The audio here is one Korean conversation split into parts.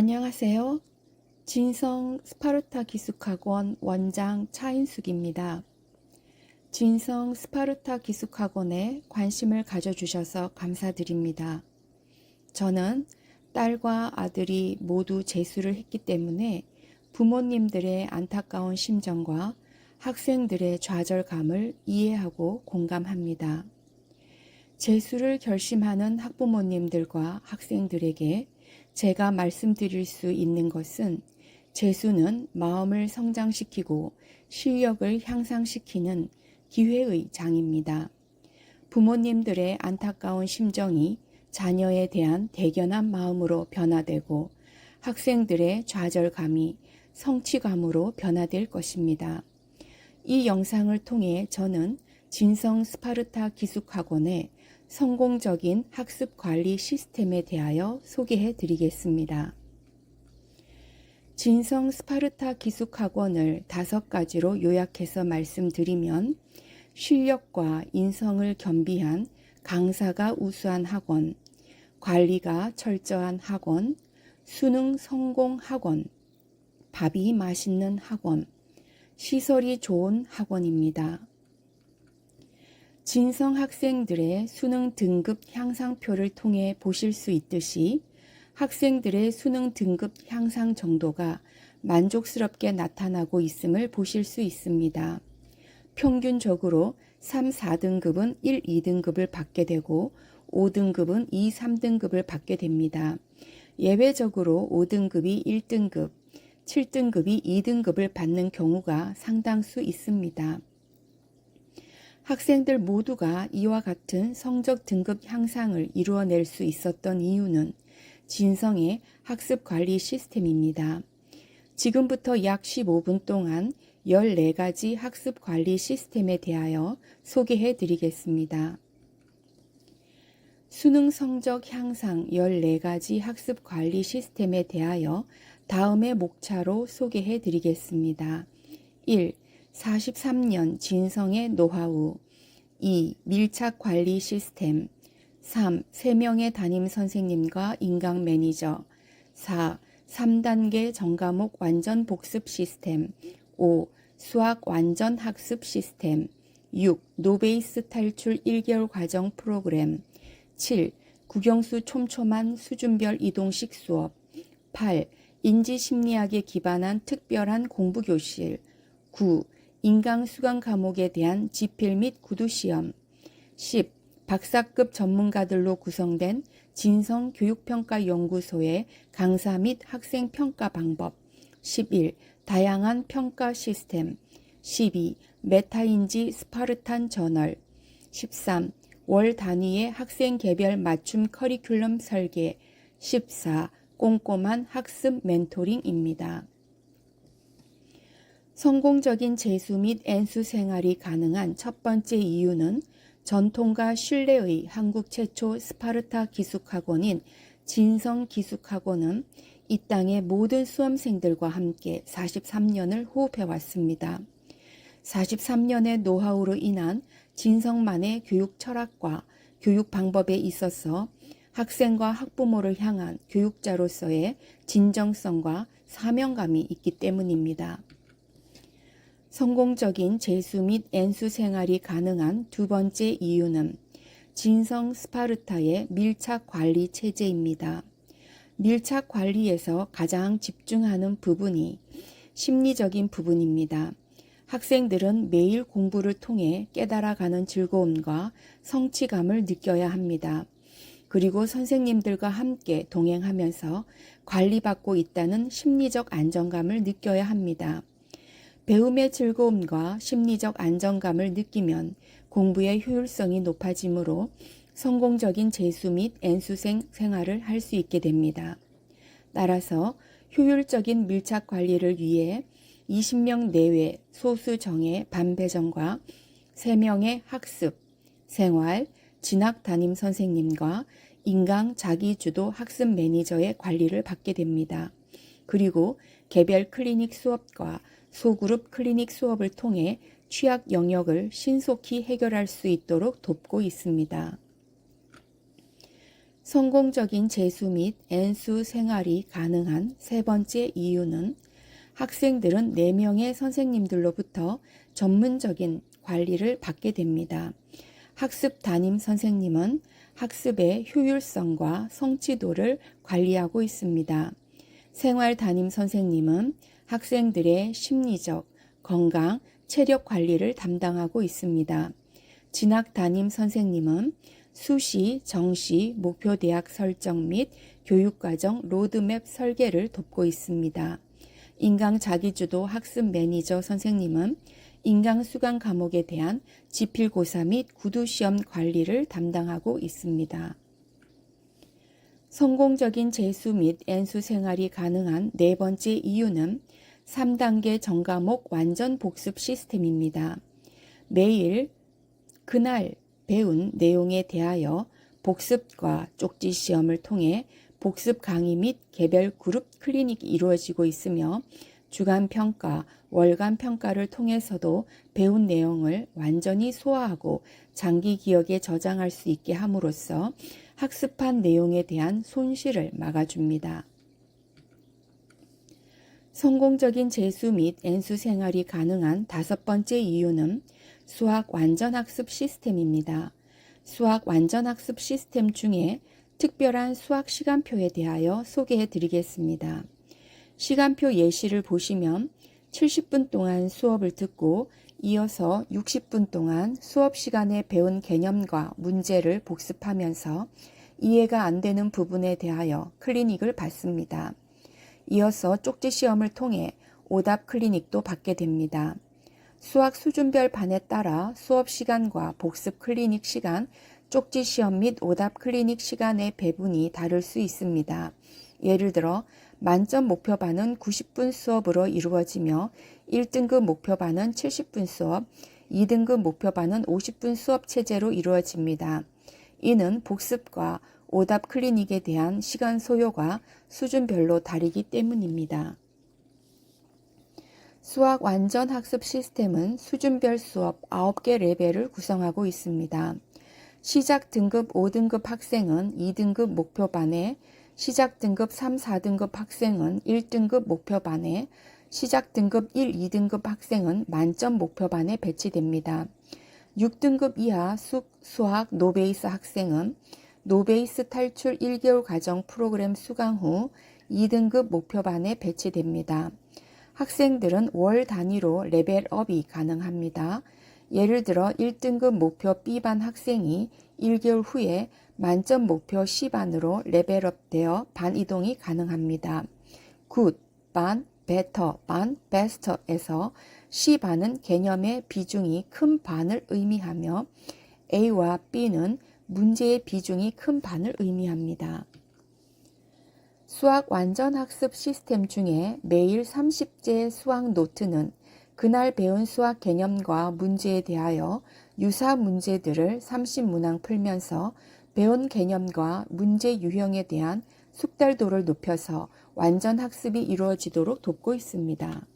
안녕하세요. 진성 스파르타 기숙학원 원장 차인숙입니다. 진성 스파르타 기숙학원에 관심을 가져주셔서 감사드립니다. 저는 딸과 아들이 모두 재수를 했기 때문에 부모님들의 안타까운 심정과 학생들의 좌절감을 이해하고 공감합니다. 재수를 결심하는 학부모님들과 학생들에게 제가 말씀드릴 수 있는 것은 재수는 마음을 성장시키고 실력을 향상시키는 기회의 장입니다. 부모님들의 안타까운 심정이 자녀에 대한 대견한 마음으로 변화되고 학생들의 좌절감이 성취감으로 변화될 것입니다. 이 영상을 통해 저는 진성 스파르타 기숙학원의 성공적인 학습 관리 시스템에 대하여 소개해 드리겠습니다. 진성 스파르타 기숙학원을 5가지로 요약해서 말씀드리면 실력과 인성을 겸비한 강사가 우수한 학원, 관리가 철저한 학원, 수능 성공 학원, 밥이 맛있는 학원, 시설이 좋은 학원입니다. 진성 학생들의 수능 등급 향상표를 통해 보실 수 있듯이 학생들의 수능 등급 향상 정도가 만족스럽게 나타나고 있음을 보실 수 있습니다. 평균적으로 3, 4등급은 1, 2등급을 받게 되고 5등급은 2, 3등급을 받게 됩니다. 예외적으로 5등급이 1등급, 7등급이 2등급을 받는 경우가 상당수 있습니다. 학생들 모두가 이와 같은 성적 등급 향상을 이루어낼 수 있었던 이유는 진성의 학습 관리 시스템입니다. 지금부터 약 15분 동안 14가지 학습 관리 시스템에 대하여 소개해 드리겠습니다. 수능 성적 향상 14가지 학습 관리 시스템에 대하여 다음의 목차로 소개해 드리겠습니다. 1. 43년 진성의 노하우. 2. 밀착 관리 시스템. 3. 3명의 담임 선생님과 인강 매니저. 4. 3단계 전과목 완전 복습 시스템. 5. 수학 완전 학습 시스템. 6. 노베이스 탈출 1개월 과정 프로그램. 7. 국영수 촘촘한 수준별 이동식 수업. 8. 인지심리학에 기반한 특별한 공부교실. 9. 인강 수강 과목에 대한 지필 및 구두시험. 10. 박사급 전문가들로 구성된 진성 교육평가연구소의 강사 및 학생 평가 방법. 11. 다양한 평가 시스템. 12. 메타인지 스파르탄 저널. 13. 월 단위의 학생 개별 맞춤 커리큘럼 설계. 14. 꼼꼼한 학습 멘토링입니다. 성공적인 재수 및 N수 생활이 가능한 첫 번째 이유는 전통과 신뢰의 한국 최초 스파르타 기숙학원인 진성 기숙학원은 이 땅의 모든 수험생들과 함께 43년을 호흡해왔습니다. 43년의 노하우로 인한 진성만의 교육 철학과 교육 방법에 있어서 학생과 학부모를 향한 교육자로서의 진정성과 사명감이 있기 때문입니다. 성공적인 재수 및 N수 생활이 가능한 두 번째 이유는 진성 스파르타의 밀착 관리 체제입니다. 밀착 관리에서 가장 집중하는 부분이 심리적인 부분입니다. 학생들은 매일 공부를 통해 깨달아가는 즐거움과 성취감을 느껴야 합니다. 그리고 선생님들과 함께 동행하면서 관리받고 있다는 심리적 안정감을 느껴야 합니다. 배움의 즐거움과 심리적 안정감을 느끼면 공부의 효율성이 높아지므로 성공적인 재수 및 N수생 생활을 할 수 있게 됩니다. 따라서 효율적인 밀착 관리를 위해 20명 내외 소수 정예 반배정과 3명의 학습, 생활, 진학 담임 선생님과 인강 자기주도 학습 매니저의 관리를 받게 됩니다. 그리고 개별 클리닉 수업과 소그룹 클리닉 수업을 통해 취약 영역을 신속히 해결할 수 있도록 돕고 있습니다. 성공적인 재수 및 N수 생활이 가능한 세 번째 이유는 학생들은 4명의 선생님들로부터 전문적인 관리를 받게 됩니다. 학습 담임 선생님은 학습의 효율성과 성취도를 관리하고 있습니다. 생활 담임 선생님은 학생들의 심리적, 건강, 체력 관리를 담당하고 있습니다. 진학 담임 선생님은 수시, 정시, 목표 대학 설정 및 교육과정 로드맵 설계를 돕고 있습니다. 인강 자기주도 학습 매니저 선생님은 인강 수강 과목에 대한 지필고사 및 구두시험 관리를 담당하고 있습니다. 성공적인 재수 및 N수 생활이 가능한 네 번째 이유는 3단계 전과목 완전 복습 시스템입니다. 매일 그날 배운 내용에 대하여 복습과 쪽지 시험을 통해 복습 강의 및 개별 그룹 클리닉이 이루어지고 있으며 주간 평가, 월간 평가를 통해서도 배운 내용을 완전히 소화하고 장기 기억에 저장할 수 있게 함으로써 학습한 내용에 대한 손실을 막아줍니다. 성공적인 재수 및 N수 생활이 가능한 다섯 번째 이유는 수학 완전학습 시스템입니다. 수학 완전학습 시스템 중에 특별한 수학 시간표에 대하여 소개해 드리겠습니다. 시간표 예시를 보시면 70분 동안 수업을 듣고 이어서 60분 동안 수업 시간에 배운 개념과 문제를 복습하면서 이해가 안 되는 부분에 대하여 클리닉을 받습니다. 이어서 쪽지 시험을 통해 오답 클리닉도 받게 됩니다. 수학 수준별 반에 따라 수업 시간과 복습 클리닉 시간, 쪽지 시험 및 오답 클리닉 시간의 배분이 다를 수 있습니다. 예를 들어 만점 목표반은 90분 수업으로 이루어지며 1등급 목표반은 70분 수업, 2등급 목표반은 50분 수업 체제로 이루어집니다. 이는 복습과 오답 클리닉에 대한 시간 소요가 수준별로 다르기 때문입니다. 수학 완전 학습 시스템은 수준별 수업 9개 레벨을 구성하고 있습니다. 시작 등급 5등급 학생은 2등급 목표반에, 시작 등급 3, 4등급 학생은 1등급 목표반에, 시작 등급 1, 2등급 학생은 만점 목표반에 배치됩니다. 6등급 이하 수학 노베이스 학생은 노베이스 탈출 1개월 과정 프로그램 수강 후 2등급 목표반에 배치됩니다. 학생들은 월 단위로 레벨업이 가능합니다. 예를 들어 1등급 목표 B반 학생이 1개월 후에 만점 목표 C반으로 레벨업되어 반 이동이 가능합니다. 굿 반, 베터 반, 베스터에서 C반은 개념의 비중이 큰 반을 의미하며 A와 B는 문제의 비중이 큰 반을 의미합니다. 수학 완전학습 시스템 중에 매일 30제 수학 노트는 그날 배운 수학 개념과 문제에 대하여 유사 문제들을 30문항 풀면서 배운 개념과 문제 유형에 대한 숙달도를 높여서 완전 학습이 이루어지도록 돕고 있습니다.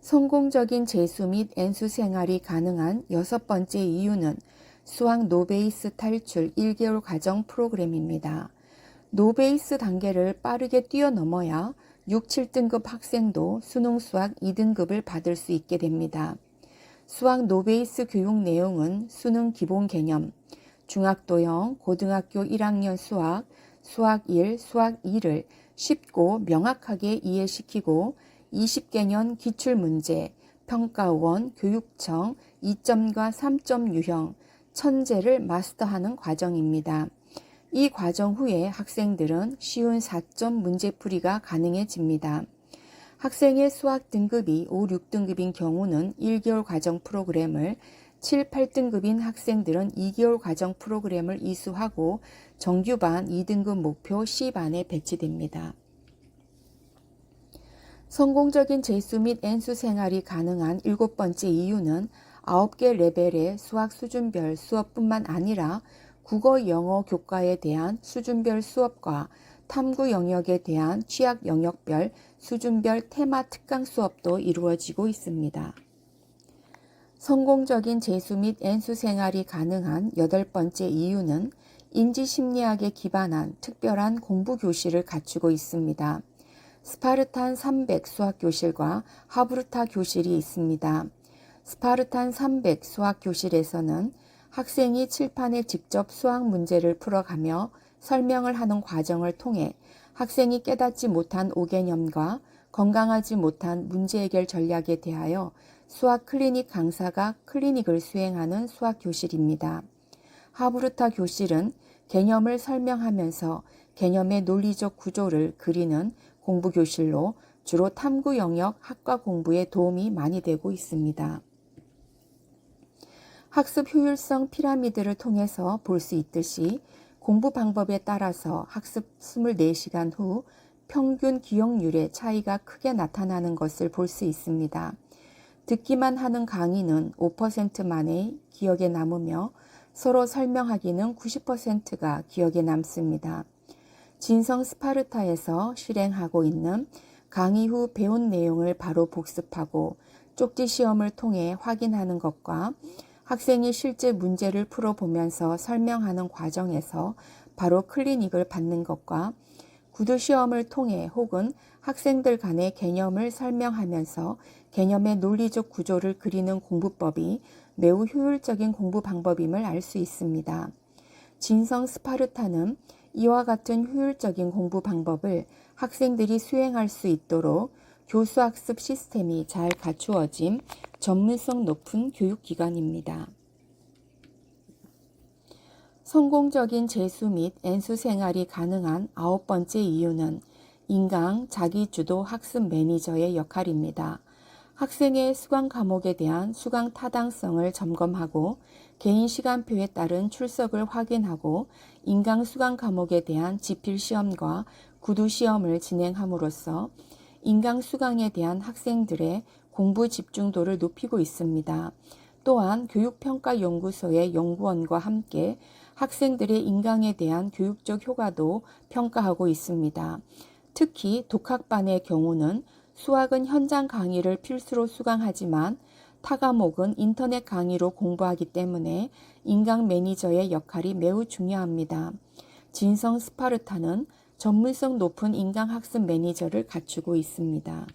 성공적인 재수 및 N수 생활이 가능한 여섯 번째 이유는 수학 노베이스 탈출 1개월 과정 프로그램입니다. 노베이스 단계를 빠르게 뛰어넘어야 6, 7등급 학생도 수능 수학 2등급을 받을 수 있게 됩니다. 수학 노베이스 교육 내용은 수능 기본 개념, 중학도형, 고등학교 1학년 수학, 수학 1, 수학 2를 쉽고 명확하게 이해시키고 20개년 기출문제, 평가원, 교육청, 2점과 3점 유형, 천재를 마스터하는 과정입니다. 이 과정 후에 학생들은 쉬운 4점 문제풀이가 가능해집니다. 학생의 수학 등급이 5, 6등급인 경우는 1개월 과정 프로그램을, 7, 8등급인 학생들은 2개월 과정 프로그램을 이수하고 정규반 2등급 목표 C반에 배치됩니다. 성공적인 재수 및 N수 생활이 가능한 일곱 번째 이유는 9개 레벨의 수학 수준별 수업뿐만 아니라 국어, 영어, 교과에 대한 수준별 수업과 탐구 영역에 대한 취약 영역별 수준별 테마 특강 수업도 이루어지고 있습니다. 성공적인 재수 및 N수 생활이 가능한 여덟 번째 이유는 인지심리학에 기반한 특별한 공부 교실을 갖추고 있습니다. 스파르탄 300 수학 교실과 하브르타 교실이 있습니다. 스파르탄 300 수학 교실에서는 학생이 칠판에 직접 수학 문제를 풀어가며 설명을 하는 과정을 통해 학생이 깨닫지 못한 오개념과 건강하지 못한 문제 해결 전략에 대하여 수학 클리닉 강사가 클리닉을 수행하는 수학 교실입니다. 하브르타 교실은 개념을 설명하면서 개념의 논리적 구조를 그리는 공부 교실로 주로 탐구 영역 학과 공부에 도움이 많이 되고 있습니다. 학습 효율성 피라미드를 통해서 볼 수 있듯이 공부 방법에 따라서 학습 24시간 후 평균 기억률의 차이가 크게 나타나는 것을 볼 수 있습니다. 듣기만 하는 강의는 5% 만에 기억에 남으며 서로 설명하기는 90%가 기억에 남습니다. 진성 스파르타에서 실행하고 있는 강의 후 배운 내용을 바로 복습하고 쪽지 시험을 통해 확인하는 것과 학생이 실제 문제를 풀어보면서 설명하는 과정에서 바로 클리닉을 받는 것과 구두 시험을 통해 혹은 학생들 간의 개념을 설명하면서 개념의 논리적 구조를 그리는 공부법이 매우 효율적인 공부 방법임을 알 수 있습니다. 진성 스파르타는 이와 같은 효율적인 공부 방법을 학생들이 수행할 수 있도록 교수학습 시스템이 잘 갖추어진 전문성 높은 교육기관입니다. 성공적인 재수 및 N수 생활이 가능한 9번째 이유는 인강 자기주도 학습 매니저의 역할입니다. 학생의 수강 과목에 대한 수강 타당성을 점검하고 개인 시간표에 따른 출석을 확인하고 인강 수강 과목에 대한 지필 시험과 구두 시험을 진행함으로써 인강 수강에 대한 학생들의 공부 집중도를 높이고 있습니다. 또한 교육평가연구소의 연구원과 함께 학생들의 인강에 대한 교육적 효과도 평가하고 있습니다. 특히 독학반의 경우는 수학은 현장 강의를 필수로 수강하지만 타 과목은 인터넷 강의로 공부하기 때문에 인강 매니저의 역할이 매우 중요합니다. 진성 스파르타는 전문성 높은 인강 학습 매니저를 갖추고 있습니다.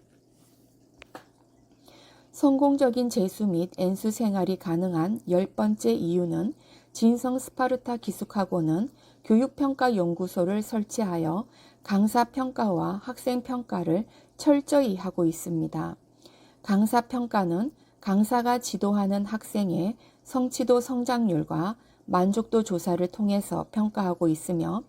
성공적인 재수 및 N수 생활이 가능한 10번째 이유는 진성 스파르타 기숙학원은 교육평가연구소를 설치하여 강사평가와 학생평가를 철저히 하고 있습니다. 강사평가는 강사가 지도하는 학생의 성취도 성장률과 만족도 조사를 통해서 평가하고 있으며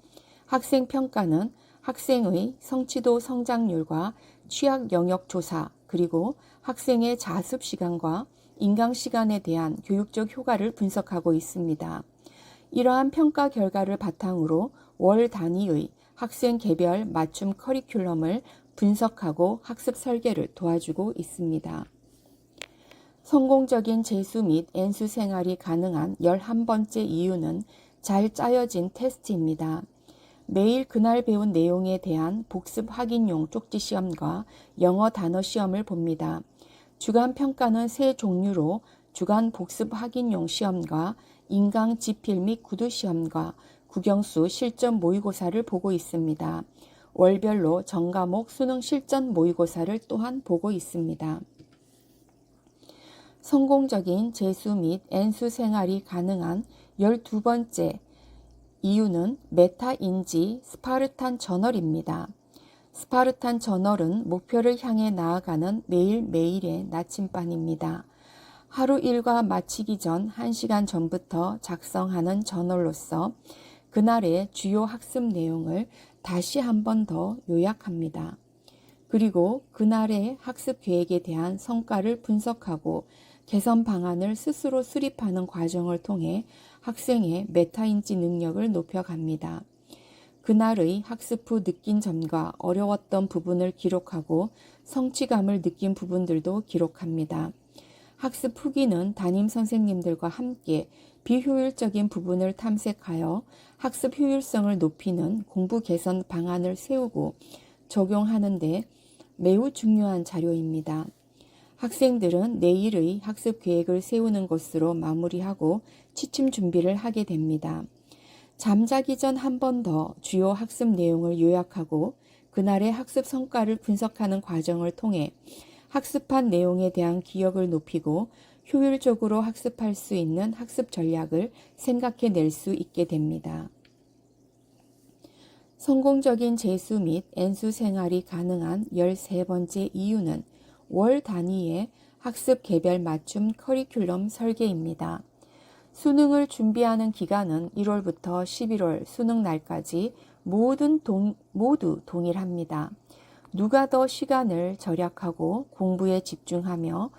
학생평가는 학생의 성취도 성장률과 취약 영역 조사 그리고 학생의 자습 시간과 인강 시간에 대한 교육적 효과를 분석하고 있습니다. 이러한 평가 결과를 바탕으로 월 단위의 학생 개별 맞춤 커리큘럼을 분석하고 학습 설계를 도와주고 있습니다. 성공적인 재수 및 N수 생활이 가능한 11번째 이유는 잘 짜여진 테스트입니다. 매일 그날 배운 내용에 대한 복습 확인용 쪽지 시험과 영어 단어 시험을 봅니다. 주간 평가는 세 종류로 주간 복습 확인용 시험과 인강 지필 및 구두 시험과 국영수 실전 모의고사를 보고 있습니다. 월별로 전과목 수능 실전 모의고사를 또한 보고 있습니다. 성공적인 재수 및 N수 생활이 가능한 12번째 이유는 메타인지 스파르탄 저널입니다. 스파르탄 저널은 목표를 향해 나아가는 매일매일의 나침반입니다. 하루 일과 마치기 전 1시간 전부터 작성하는 저널로서 그날의 주요 학습 내용을 다시 한 번 더 요약합니다. 그리고 그날의 학습 계획에 대한 성과를 분석하고 개선 방안을 스스로 수립하는 과정을 통해 학생의 메타인지 능력을 높여갑니다. 그날의 학습 후 느낀 점과 어려웠던 부분을 기록하고 성취감을 느낀 부분들도 기록합니다. 학습 후기는 담임 선생님들과 함께 비효율적인 부분을 탐색하여 학습 효율성을 높이는 공부 개선 방안을 세우고 적용하는 데 매우 중요한 자료입니다. 학생들은 내일의 학습 계획을 세우는 것으로 마무리하고 취침 준비를 하게 됩니다. 잠자기 전 한 번 더 주요 학습 내용을 요약하고 그날의 학습 성과를 분석하는 과정을 통해 학습한 내용에 대한 기억을 높이고 효율적으로 학습할 수 있는 학습 전략을 생각해낼 수 있게 됩니다. 성공적인 재수 및 N수 생활이 가능한 13번째 이유는 월 단위의 학습 개별 맞춤 커리큘럼 설계입니다. 수능을 준비하는 기간은 1월부터 11월 수능 날까지 모두 동일합니다. 누가 더 시간을 절약하고 공부에 집중하며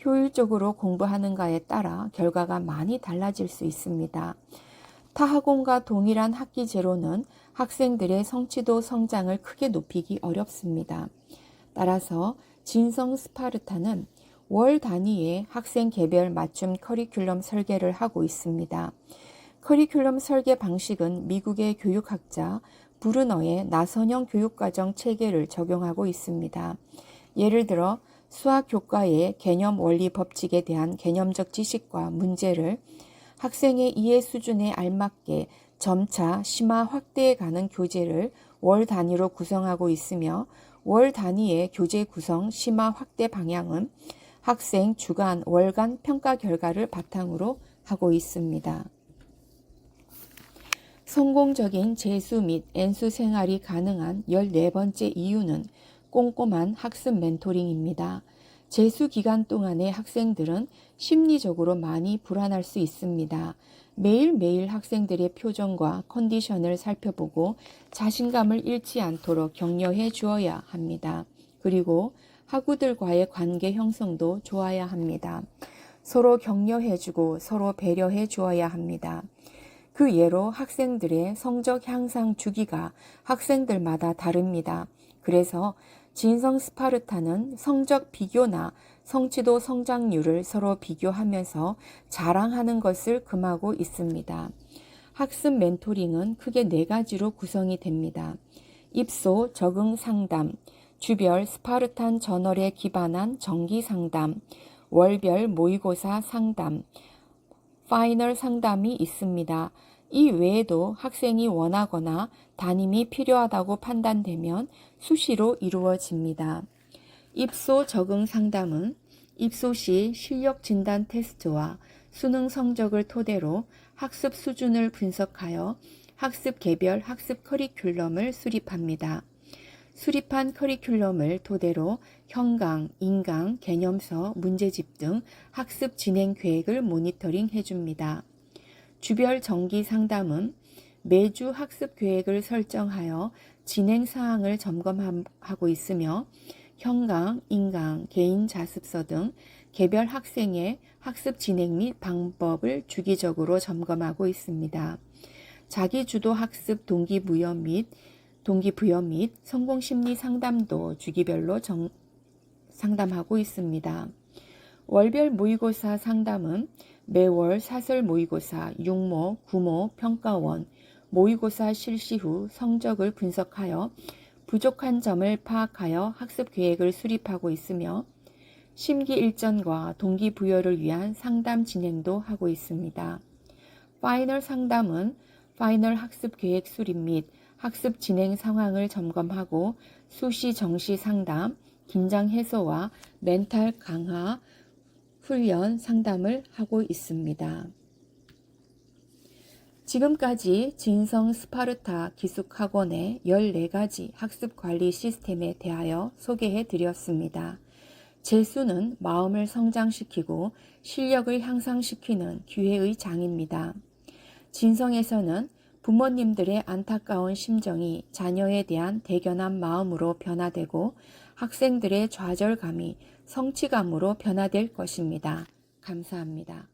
효율적으로 공부하는가에 따라 결과가 많이 달라질 수 있습니다. 타 학원과 동일한 학기제로는 학생들의 성취도 성장을 크게 높이기 어렵습니다. 따라서 진성 스파르타는 월 단위의 학생 개별 맞춤 커리큘럼 설계를 하고 있습니다. 커리큘럼 설계 방식은 미국의 교육학자 브루너의 나선형 교육과정 체계를 적용하고 있습니다. 예를 들어 수학 교과의 개념 원리 법칙에 대한 개념적 지식과 문제를 학생의 이해 수준에 알맞게 점차 심화 확대해가는 교재를 월 단위로 구성하고 있으며 월 단위의 교재 구성 심화 확대 방향은 학생 주간, 월간 평가 결과를 바탕으로 하고 있습니다. 성공적인 재수 및 N수 생활이 가능한 14번째 이유는 꼼꼼한 학습 멘토링입니다. 재수 기간 동안의 학생들은 심리적으로 많이 불안할 수 있습니다. 매일매일 학생들의 표정과 컨디션을 살펴보고 자신감을 잃지 않도록 격려해 주어야 합니다. 그리고 학우들과의 관계 형성도 좋아야 합니다. 서로 격려해주고 서로 배려해 주어야 합니다. 그 예로 학생들의 성적 향상 주기가 학생들마다 다릅니다. 그래서 진성 스파르타는 성적 비교나 성취도 성장률을 서로 비교하면서 자랑하는 것을 금하고 있습니다. 학습 멘토링은 크게 4가지로 구성이 됩니다. 입소, 적응 상담, 주별 스파르탄 저널에 기반한 정기 상담, 월별 모의고사 상담, 파이널 상담이 있습니다. 이 외에도 학생이 원하거나 담임이 필요하다고 판단되면 수시로 이루어집니다. 입소 적응 상담은 입소 시 실력 진단 테스트와 수능 성적을 토대로 학습 수준을 분석하여 학습 개별 학습 커리큘럼을 수립합니다. 수립한 커리큘럼을 토대로 현강, 인강, 개념서, 문제집 등 학습 진행 계획을 모니터링 해줍니다. 주별 정기 상담은 매주 학습 계획을 설정하여 진행 사항을 점검하고 있으며 현강, 인강, 개인 자습서 등 개별 학생의 학습 진행 및 방법을 주기적으로 점검하고 있습니다. 자기주도 학습 동기부여 및 성공심리 상담도 주기별로 상담하고 있습니다. 월별 모의고사 상담은 매월 사설 모의고사, 육모, 구모, 평가원, 모의고사 실시 후 성적을 분석하여 부족한 점을 파악하여 학습 계획을 수립하고 있으며 심기 일전과 동기부여를 위한 상담 진행도 하고 있습니다. 파이널 상담은 파이널 학습 계획 수립 및 학습 진행 상황을 점검하고 수시 정시 상담, 긴장 해소와 멘탈 강화 훈련 상담을 하고 있습니다. 지금까지 진성 스파르타 기숙학원의 14가지 학습관리 시스템에 대하여 소개해 드렸습니다. 재수는 마음을 성장시키고 실력을 향상시키는 기회의 장입니다. 진성에서는 부모님들의 안타까운 심정이 자녀에 대한 대견한 마음으로 변화되고 학생들의 좌절감이 성취감으로 변화될 것입니다. 감사합니다.